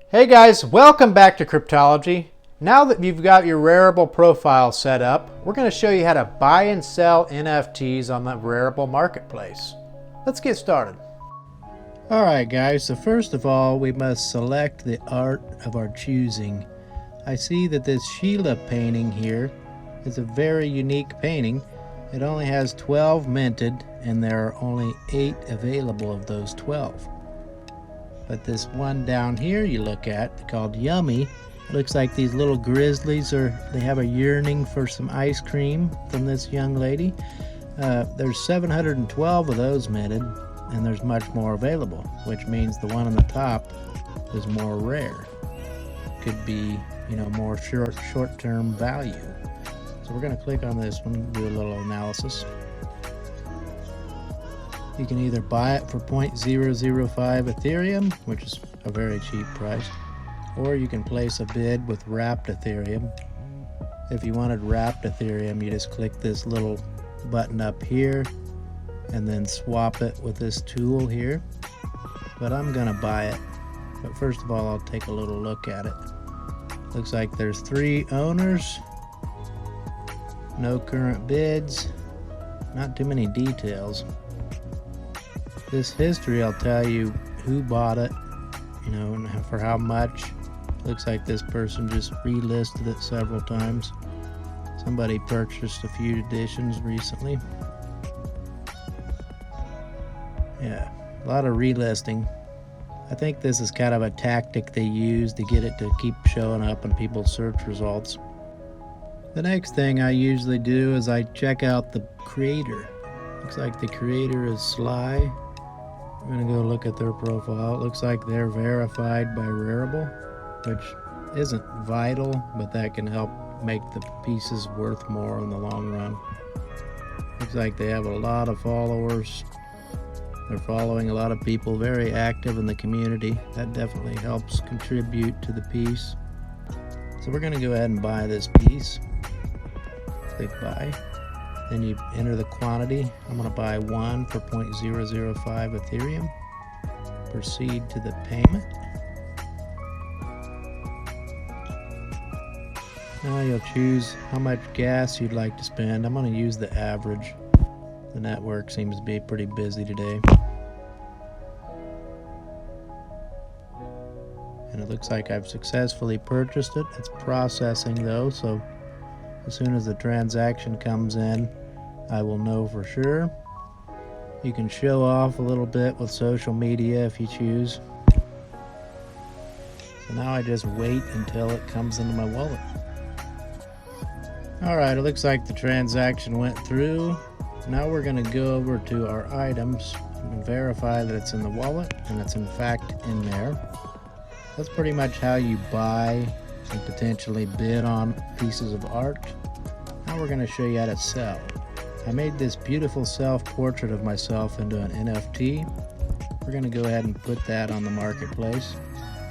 Hey guys, welcome back to Cryptology. Now that you've got your Rarible profile set up, we're going to show you how to buy and sell NFTs on the Rarible marketplace. Let's get started. Alright guys, so first of all we must select the art of our choosing. I see that this Sheila painting here is a very unique painting. It only has 12 minted and there are only 8 available of those 12. But this one down here you look at, called Yummy, it looks like these little grizzlies they have a yearning for some ice cream from this young lady. There's 712 of those minted, and there's much more available, which means the one on the top is more rare. Could be, more short-term value. So we're going to click on this one and do a little analysis. You can either buy it for 0.005 Ethereum, which is a very cheap price, or you can place a bid with wrapped Ethereum. If you wanted wrapped Ethereum, you just click this little button up here and then swap it with this tool here. But I'm gonna buy it. But first of all, I'll take a little look at it. Looks like there's 3 owners, no current bids, not too many details. This history, I'll tell you who bought it, and for how much. Looks like this person just relisted it several times. Somebody purchased a few editions recently. Yeah, a lot of relisting. I think this is kind of a tactic they use to get it to keep showing up in people's search results. The next thing I usually do is I check out the creator. Looks like the creator is Sly. I'm going to go look at their profile. It looks like they're verified by Rarible, which isn't vital, but that can help make the pieces worth more in the long run. Looks like they have a lot of followers. They're following a lot of people, very active in the community. That definitely helps contribute to the piece. So we're going to go ahead and buy this piece. Click buy. Then you enter the quantity. I'm going to buy 1 for 0.005 Ethereum. Proceed to the payment. Now you'll choose how much gas you'd like to spend. I'm going to use the average. The network seems to be pretty busy today. And it looks like I've successfully purchased it. It's processing though, so as soon as the transaction comes in, I will know for sure. You can show off a little bit with social media if you choose. So now I just wait until it comes into my wallet. Alright, it looks like the transaction went through. Now we're going to go over to our items and verify that it's in the wallet, and it's in fact in there. That's pretty much how you buy and potentially bid on pieces of art. Now we're going to show you how to sell. I made this beautiful self-portrait of myself into an NFT. We're going to go ahead and put that on the marketplace.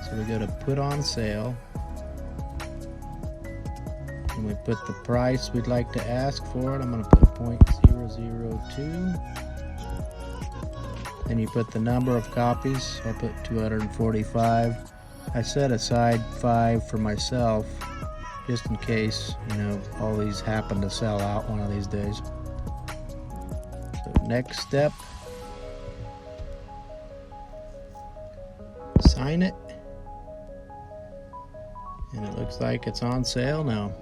So we go to put on sale. And we put the price we'd like to ask for it. I'm going to put 0.002. Then you put the number of copies. I put 245. I set aside 5 for myself, just in case, all these happen to sell out one of these days. So next step, sign it, and it looks like it's on sale now.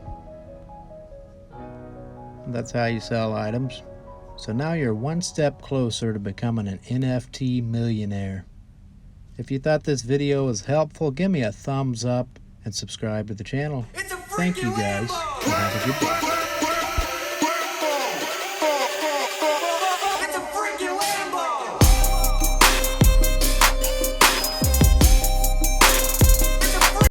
And that's how you sell items. So now you're one step closer to becoming an NFT millionaire. If you thought this video was helpful, give me a thumbs up and subscribe to the channel. Thank you guys, and have a good day.